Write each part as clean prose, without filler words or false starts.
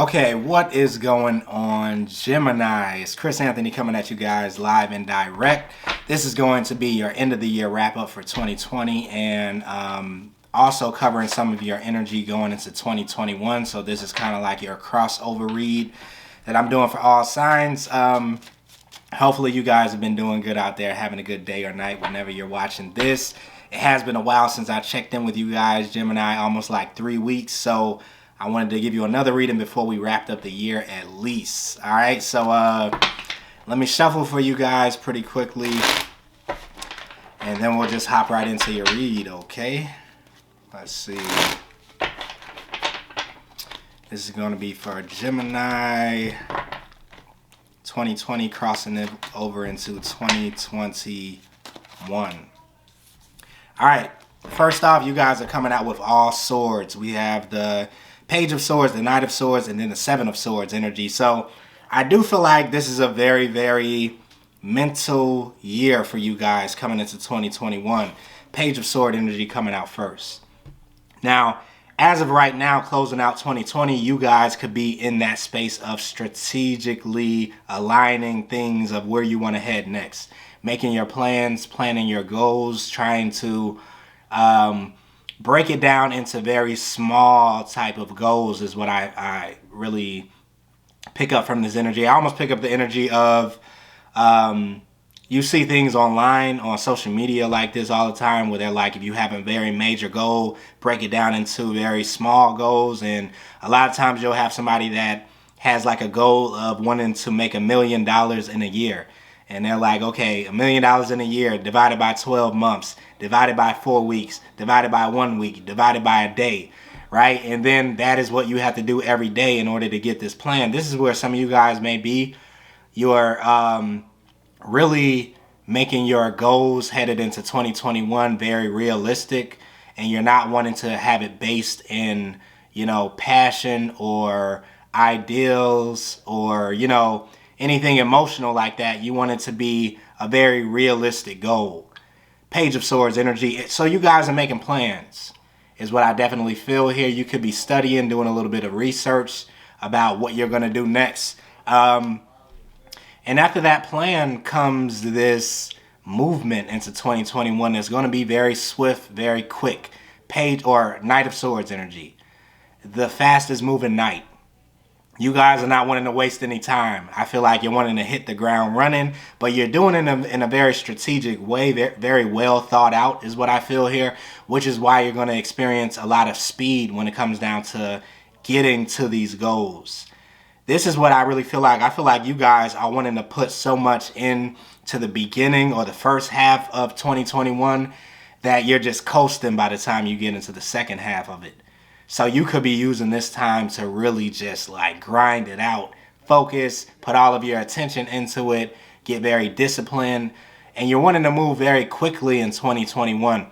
Okay, what is going on, Gemini? It's Chris Anthony coming at you guys live and direct. This is going to be your end of the year wrap up for 2020 and also covering some of your energy going into 2021. So this is kind of like your crossover read that I'm doing for all signs. Hopefully you guys have been doing good out there, having a good day or night whenever you're watching this. It has been a while since I checked in with you guys, Gemini, almost like 3 weeks. So I wanted to give you another reading before we wrapped up the year at least. All right, so let me shuffle for you guys pretty quickly, and then we'll just hop right into your read, okay? Let's see. This is going to be for Gemini 2020 crossing it over into 2021. All right, first off, you guys are coming out with all swords. We have the Page of Swords, the Knight of Swords, and then the Seven of Swords energy. So I do feel like this is a very, very mental year for you guys coming into 2021. Page of Sword energy coming out first. Now, as of right now, closing out 2020, you guys could be in that space of strategically aligning things of where you want to head next. Making your plans, planning your goals, trying to break it down into very small type of goals is what I really pick up from this energy. I almost pick up the energy of you see things online on social media like this all the time where they're like, if you have a very major goal, break it down into very small goals. And a lot of times you'll have somebody that has like a goal of wanting to make $1 million in a year. And they're like, okay, $1 million in a year divided by 12 months, divided by 4 weeks, divided by 1 week, divided by a day, right? And then that is what you have to do every day in order to get this plan. This is where some of you guys may be. You're really making your goals headed into 2021 very realistic, and you're not wanting to have it based in, passion or ideals or, anything emotional like that. You want it to be a very realistic goal. Page of Swords energy. So you guys are making plans is what I definitely feel here. You could be studying, doing a little bit of research about what you're going to do next. And after that plan comes this movement into 2021 that's going to be very swift, very quick. Page or Knight of Swords energy. The fastest moving knight. You guys are not wanting to waste any time. I feel like you're wanting to hit the ground running, but you're doing it in a very strategic way, very well thought out is what I feel here, which is why you're going to experience a lot of speed when it comes down to getting to these goals. This is what I really feel like. I feel like you guys are wanting to put so much into the beginning or the first half of 2021 that you're just coasting by the time you get into the second half of it. So you could be using this time to really just like grind it out, focus, put all of your attention into it, get very disciplined, and you're wanting to move very quickly in 2021.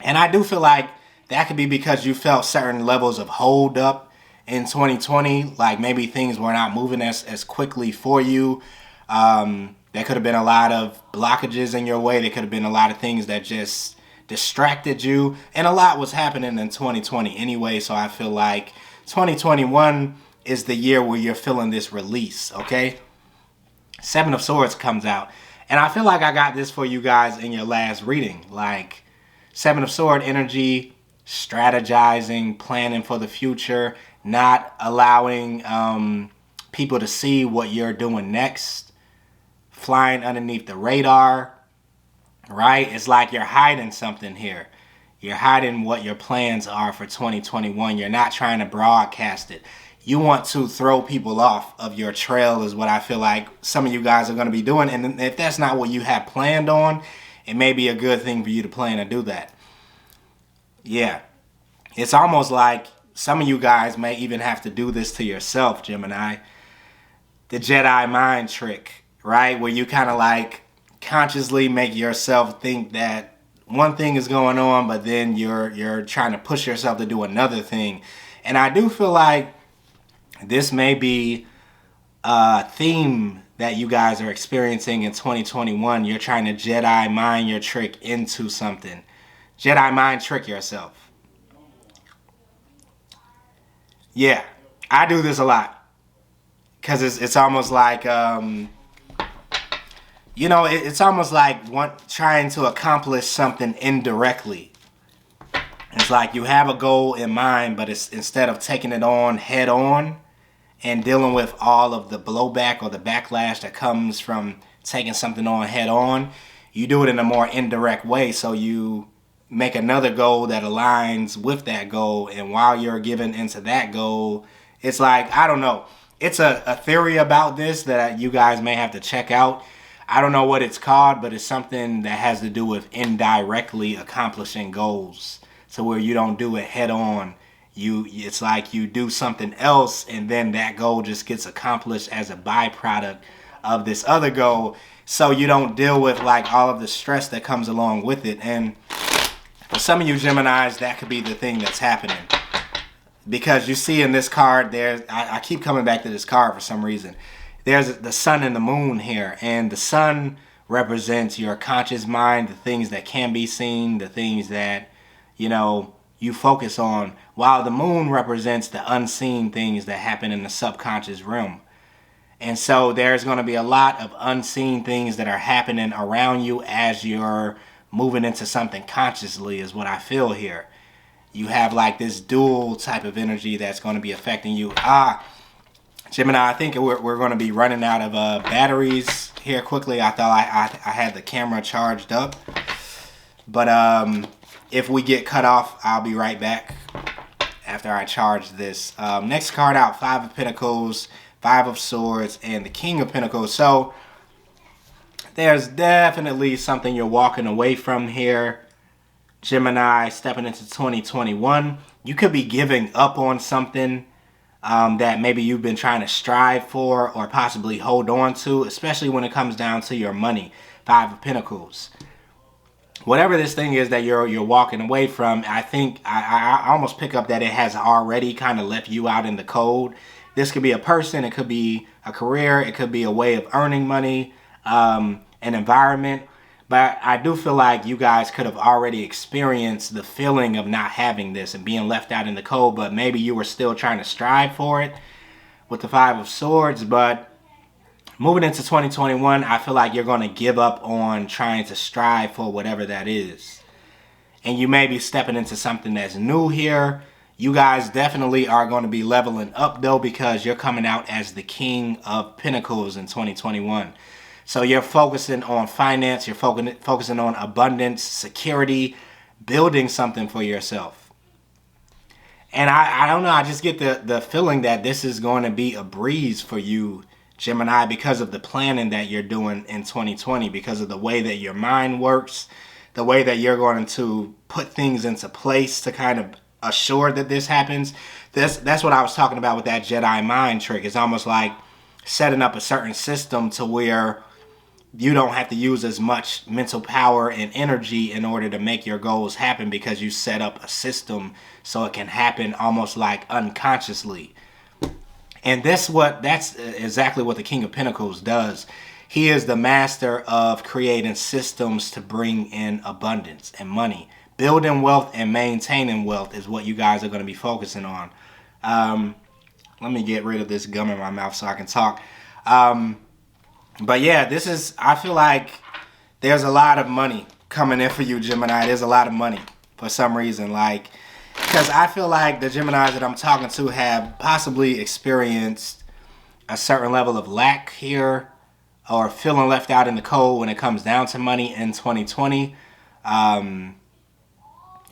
And I do feel like that could be because you felt certain levels of hold up in 2020, like maybe things were not moving as quickly for you. There could have been a lot of blockages in your way. There could have been a lot of things that just distracted you, and a lot was happening in 2020 anyway. So I feel like 2021 is the year where you're feeling this release, okay? Seven of Swords comes out, and I feel like I got this for you guys in your last reading. Like Seven of Sword energy, strategizing, planning for the future, not allowing people to see what you're doing next, flying underneath the radar, right? It's like you're hiding something here. You're hiding what your plans are for 2021. You're not trying to broadcast it. You want to throw people off of your trail is what I feel like some of you guys are going to be doing. And if that's not what you have planned on, it may be a good thing for you to plan to do that. Yeah. It's almost like some of you guys may even have to do this to yourself, Gemini. The Jedi mind trick, right? Where you kind of like consciously make yourself think that one thing is going on, but then you're trying to push yourself to do another thing. And I do feel like this may be a theme that you guys are experiencing in 2021. You're trying to Jedi mind your trick into something. Jedi mind trick yourself. Yeah, I do this a lot. because it's almost like, you know, it's almost like trying to accomplish something indirectly. It's like you have a goal in mind, but it's instead of taking it on head on and dealing with all of the blowback or the backlash that comes from taking something on head on, you do it in a more indirect way. So you make another goal that aligns with that goal, and while you're giving into that goal, it's like, I don't know. It's a theory about this that you guys may have to check out. I don't know what it's called, but it's something that has to do with indirectly accomplishing goals. So where you don't do it head on, it's like you do something else, and then that goal just gets accomplished as a byproduct of this other goal. So you don't deal with like all of the stress that comes along with it. And for some of you Geminis, that could be the thing that's happening. Because you see in this card, I keep coming back to this card for some reason. There's the sun and the moon here, and the sun represents your conscious mind, the things that can be seen, the things that, you know, you focus on, while the moon represents the unseen things that happen in the subconscious realm. And so there's going to be a lot of unseen things that are happening around you as you're moving into something consciously, is what I feel here. You have like this dual type of energy that's going to be affecting you. Gemini, I think we're going to be running out of batteries here quickly. I thought I had the camera charged up. But if we get cut off, I'll be right back after I charge this. Next card out, Five of Pentacles, Five of Swords, and the King of Pentacles. So there's definitely something you're walking away from here, Gemini, stepping into 2021. You could be giving up on something that maybe you've been trying to strive for or possibly hold on to, especially when it comes down to your money. Five of Pentacles. Whatever this thing is that you're walking away from, I think I almost pick up that it has already kind of left you out in the cold. This could be a person, it could be a career, it could be a way of earning money, an environment. But I do feel like you guys could have already experienced the feeling of not having this and being left out in the cold, but maybe you were still trying to strive for it with the Five of Swords. But moving into 2021, I feel like you're going to give up on trying to strive for whatever that is. And you may be stepping into something that's new here. You guys definitely are going to be leveling up though, because you're coming out as the King of Pentacles in 2021. So you're focusing on finance, you're focusing on abundance, security, building something for yourself. And I don't know, I just get the feeling that this is going to be a breeze for you, Gemini, because of the planning that you're doing in 2020, because of the way that your mind works, the way that you're going to put things into place to kind of assure that this happens. That's what I was talking about with that Jedi mind trick. It's almost like setting up a certain system to where you don't have to use as much mental power and energy in order to make your goals happen, because you set up a system so it can happen almost like unconsciously. And that's exactly what the King of Pentacles does. He is the master of creating systems to bring in abundance and money. Building wealth and maintaining wealth is what you guys are going to be focusing on. Let me get rid of this gum in my mouth so I can talk. But yeah, I feel like there's a lot of money coming in for you, Gemini. There's a lot of money for some reason. Like, because I feel like the Geminis that I'm talking to have possibly experienced a certain level of lack here, or feeling left out in the cold when it comes down to money in 2020. And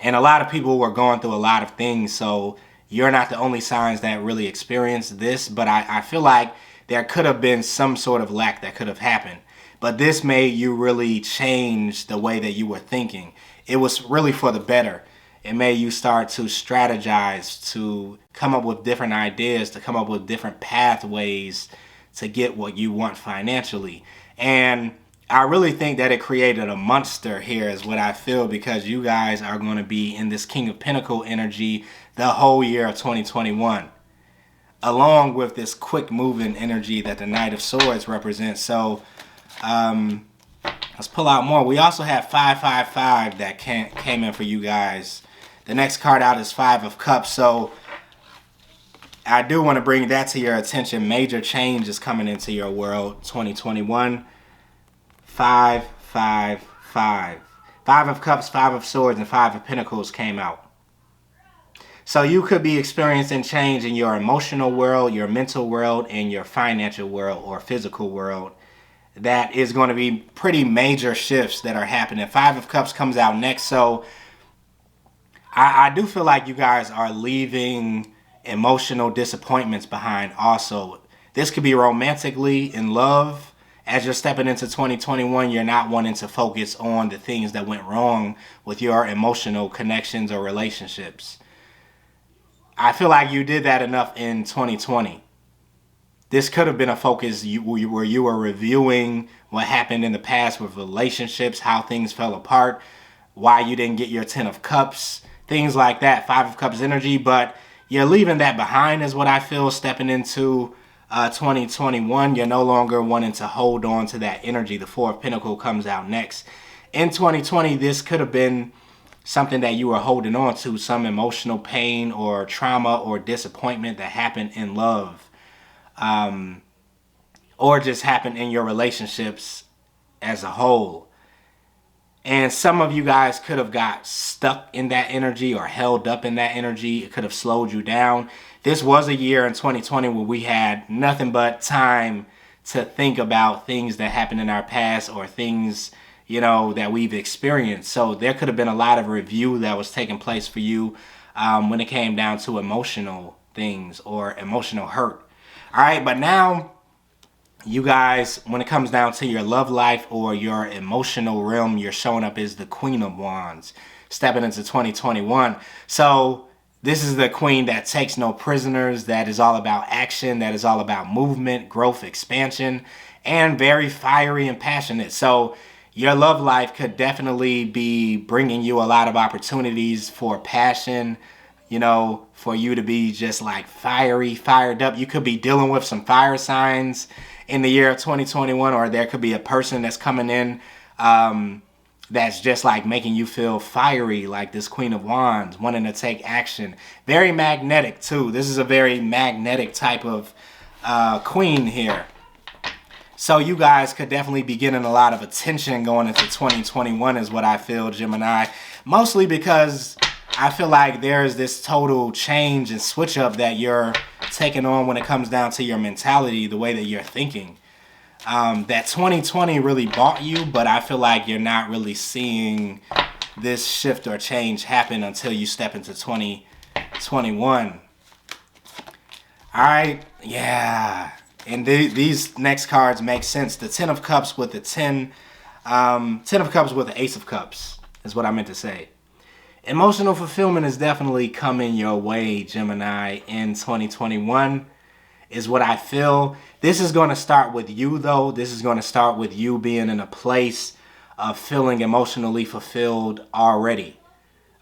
a lot of people were going through a lot of things, so you're not the only signs that really experienced this, but I feel like there could have been some sort of lack that could have happened. But this made you really change the way that you were thinking. It was really for the better. It made you start to strategize, to come up with different ideas, to come up with different pathways to get what you want financially. And I really think that it created a monster here is what I feel, because you guys are going to be in this King of Pentacles energy the whole year of 2021. Along with this quick moving energy that the Knight of Swords represents. So let's pull out more. We also have 555 that came in for you guys. The next card out is Five of Cups. So I do want to bring that to your attention. Major change is coming into your world. 2021. 5, 5, 5. 5 of Cups, 5 of Swords, and 5 of Pentacles came out. So you could be experiencing change in your emotional world, your mental world, and your financial world or physical world. That is going to be pretty major shifts that are happening. 5 of Cups comes out next. So I do feel like you guys are leaving emotional disappointments behind also. This could be romantically in love. As you're stepping into 2021, you're not wanting to focus on the things that went wrong with your emotional connections or relationships. I feel like you did that enough in 2020. This could have been a focus where you were reviewing what happened in the past with relationships, how things fell apart, why you didn't get your 10 of Cups, things like that, 5 of Cups energy. But you're leaving that behind is what I feel stepping into 2021. You're no longer wanting to hold on to that energy. The 4 of Pentacles comes out next. In 2020, this could have been something that you were holding on to, some emotional pain or trauma or disappointment that happened in love. Or just happened in your relationships as a whole. And some of you guys could have got stuck in that energy or held up in that energy. It could have slowed you down. This was a year in 2020 where we had nothing but time to think about things that happened in our past or things, you know, that we've experienced. So there could have been a lot of review that was taking place for you when it came down to emotional things or emotional hurt. All right, but now you guys, when it comes down to your love life or your emotional realm, you're showing up as the Queen of Wands, stepping into 2021. So this is the queen that takes no prisoners, that is all about action, that is all about movement, growth, expansion, and very fiery and passionate. So your love life could definitely be bringing you a lot of opportunities for passion, you know, for you to be just like fiery, fired up. You could be dealing with some fire signs in the year of 2021, or there could be a person that's coming in that's just like making you feel fiery, like this Queen of Wands, wanting to take action. Very magnetic too. This is a very magnetic type of queen here. So you guys could definitely be getting a lot of attention going into 2021 is what I feel, Gemini. Mostly because I feel like there's this total change and switch up that you're taking on when it comes down to your mentality, the way that you're thinking. That 2020 really bought you, but I feel like you're not really seeing this shift or change happen until you step into 2021. All right, yeah. And these next cards make sense. The 10 of Cups with the 10 of Cups with the Ace of Cups is what I meant to say. Emotional fulfillment is definitely coming your way, Gemini, in 2021 is what I feel. This is going to start with you, though. This is going to start with you being in a place of feeling emotionally fulfilled already.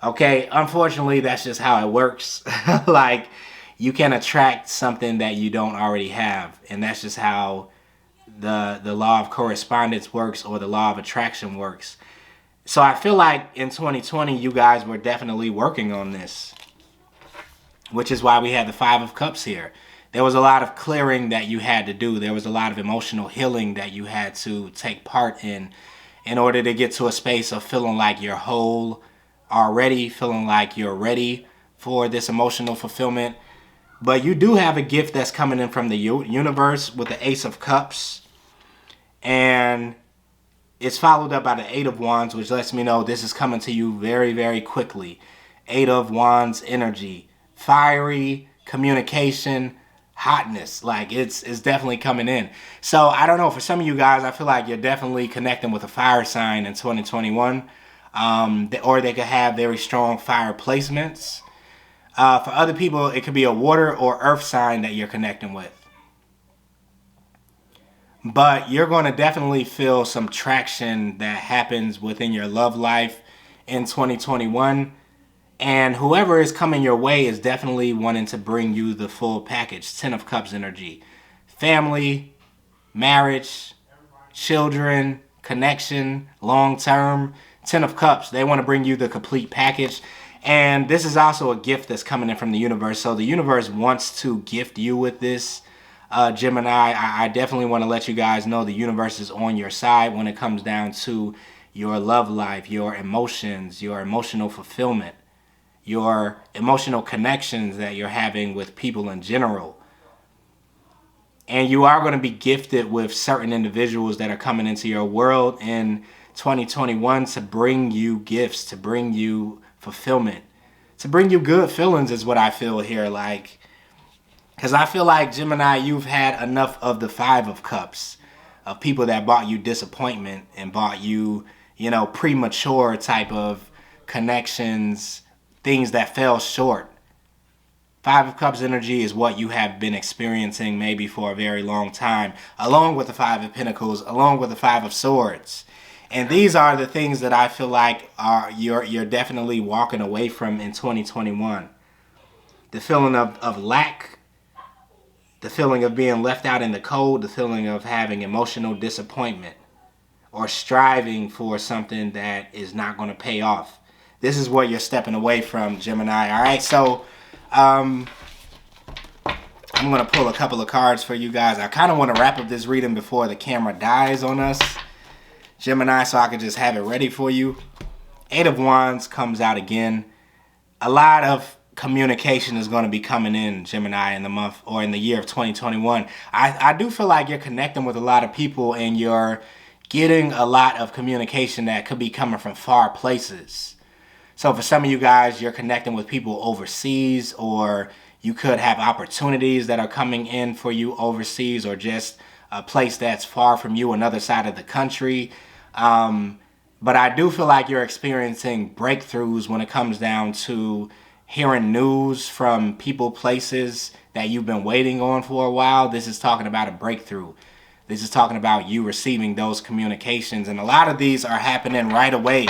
Okay, unfortunately, that's just how it works. Like, you can attract something that you don't already have. And that's just how the law of correspondence works, or the law of attraction works. So I feel like in 2020, you guys were definitely working on this, which is why we had the 5 of Cups here. There was a lot of clearing that you had to do. There was a lot of emotional healing that you had to take part in order to get to a space of feeling like you're whole already, feeling like you're ready for this emotional fulfillment. But you do have a gift that's coming in from the universe with the Ace of Cups. And it's followed up by the 8 of Wands, which lets me know this is coming to you very, very quickly. 8 of Wands energy. Fiery, communication, hotness. Like, it's definitely coming in. So, I don't know. For some of you guys, I feel like you're definitely connecting with a fire sign in 2021. Or they could have very strong fire placements. For other people, it could be a water or earth sign that you're connecting with. But you're going to definitely feel some traction that happens within your love life in 2021. And whoever is coming your way is definitely wanting to bring you the full package. 10 of Cups energy. Family, marriage, children, connection, long term. 10 of Cups. They want to bring you the complete package. And this is also a gift that's coming in from the universe. So the universe wants to gift you with this, Gemini. I definitely want to let you guys know the universe is on your side when it comes down to your love life, your emotions, your emotional fulfillment, your emotional connections that you're having with people in general. And you are going to be gifted with certain individuals that are coming into your world in 2021 to bring you gifts, to bring you fulfillment, to bring you good feelings is what I feel here. Like, because I feel like, Gemini, you've had enough of the Five of Cups, of people that brought you disappointment and brought you, you know, premature type of connections, things that fell short. Five of Cups energy is what you have been experiencing maybe for a very long time, along with the Five of Pentacles, along with the Five of Swords. And these are the things that I feel like you're definitely walking away from in 2021. The feeling of lack, the feeling of being left out in the cold, the feeling of having emotional disappointment, or striving for something that is not going to pay off. This is what you're stepping away from, Gemini. All right, so I'm going to pull a couple of cards for you guys. I kind of want to wrap up this reading before the camera dies on us, Gemini, so I can just have it ready for you. Eight of Wands comes out again. A lot of communication is going to be coming in, Gemini, in the month or in the year of 2021. I do feel like you're connecting with a lot of people and you're getting a lot of communication that could be coming from far places. So for some of you guys, you're connecting with people overseas, or you could have opportunities that are coming in for you overseas, or just a place that's far from you, another side of the country. But I do feel like you're experiencing breakthroughs when it comes down to hearing news from people, places that you've been waiting on for a while. This is talking about a breakthrough. This is talking about you receiving those communications. And a lot of these are happening right away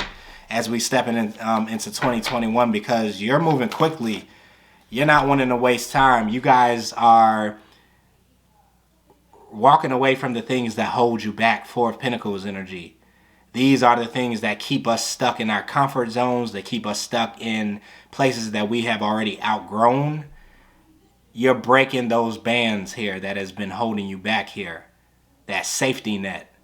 as we step into 2021, because you're moving quickly. You're not wanting to waste time. You guys are walking away from the things that hold you back. Four of Pentacles energy. These are the things that keep us stuck in our comfort zones, that keep us stuck in places that we have already outgrown. You're breaking those bands here that has been holding you back here. That safety net.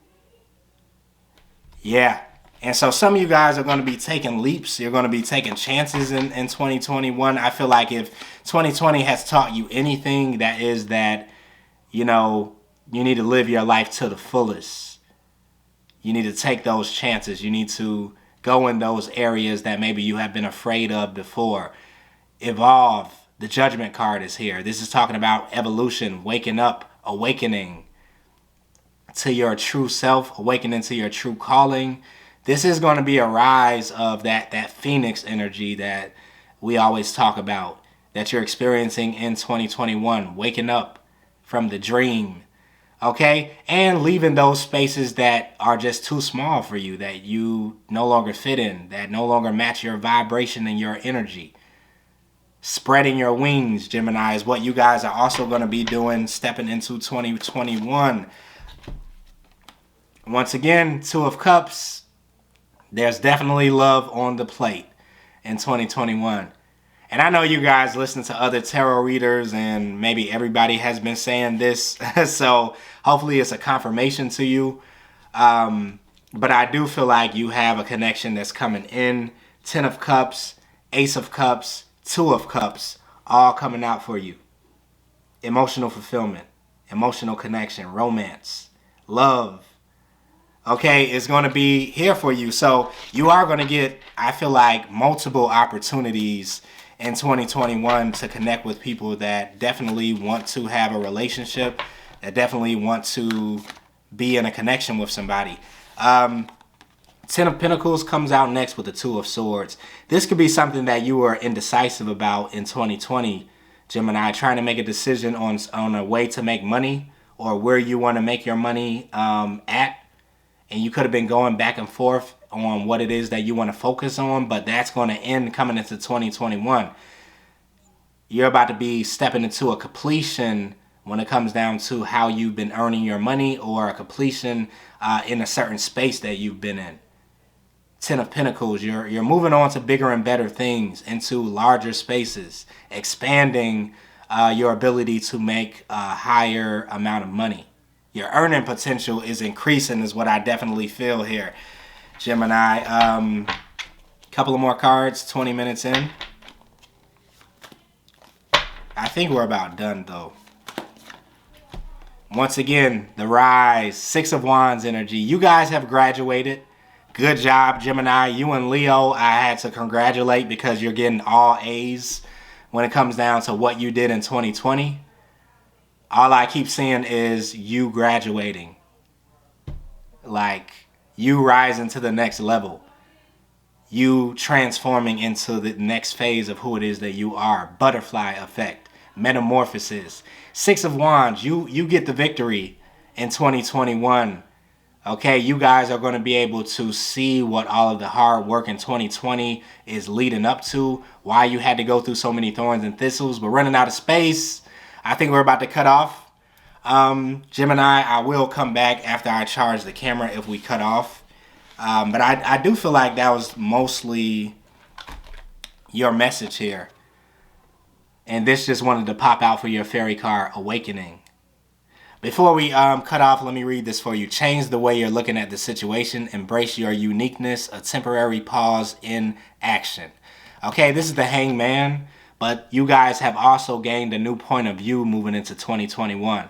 Yeah. And so some of you guys are going to be taking leaps. You're going to be taking chances in 2021. I feel like if 2020 has taught you anything, that is that, you know, you need to live your life to the fullest. You need to take those chances. You need to go in those areas that maybe you have been afraid of before. Evolve. The Judgment card is here. This is talking about evolution, waking up, awakening to your true self, awakening to your true calling. This is going to be a rise of that Phoenix energy that we always talk about, that you're experiencing in 2021. Waking up from the dream, okay? And leaving those spaces that are just too small for you, that you no longer fit in, that no longer match your vibration and your energy. Spreading your wings, Gemini, is what you guys are also going to be doing, stepping into 2021. Once again, Two of Cups. There's definitely love on the plate in 2021. And I know you guys listen to other tarot readers and maybe everybody has been saying this. So hopefully it's a confirmation to you. But I do feel like you have a connection that's coming in. 10 of Cups, Ace of Cups, 2 of Cups, all coming out for you. Emotional fulfillment, emotional connection, romance, love. Okay, it's going to be here for you. So you are going to get, I feel like, multiple opportunities in 2021 to connect with people that definitely want to have a relationship, that definitely want to be in a connection with somebody. 10 of Pentacles comes out next with the 2 of Swords. This could be something that you were indecisive about in 2020, Gemini, trying to make a decision on a way to make money or where you want to make your money at. And you could have been going back and forth on what it is that you want to focus on, but that's going to end coming into 2021. You're about to be stepping into a completion when it comes down to how you've been earning your money, or a completion in a certain space that you've been in. Ten of Pentacles. You're moving on to bigger and better things, into larger spaces, expanding your ability to make a higher amount of money. Your earning potential is increasing, is what I definitely feel here, Gemini. Couple of more cards, 20 minutes in. I think we're about done, though. Once again, the rise, Six of Wands energy. You guys have graduated. Good job, Gemini. You and Leo, I had to congratulate because you're getting all A's when it comes down to what you did in 2020. All I keep seeing is you graduating. Like, you rising to the next level. You transforming into the next phase of who it is that you are. Butterfly effect. Metamorphosis. Six of Wands. You get the victory in 2021. Okay, you guys are going to be able to see what all of the hard work in 2020 is leading up to. Why you had to go through so many thorns and thistles. But running out of space, I think we're about to cut off. Gemini, I will come back after I charge the camera if we cut off. But I do feel like that was mostly your message here. And this just wanted to pop out for your fairy card, Awakening. Before we cut off, let me read this for you. Change the way you're looking at the situation. Embrace your uniqueness. A temporary pause in action. Okay, this is the Hangman. But you guys have also gained a new point of view moving into 2021.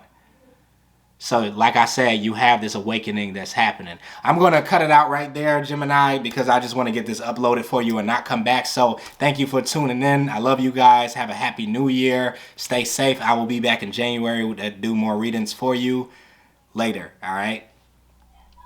So, like I said, you have this awakening that's happening. I'm going to cut it out right there, Gemini, because I just want to get this uploaded for you and not come back. So, thank you for tuning in. I love you guys. Have a happy new year. Stay safe. I will be back in January to do more readings for you later. All right?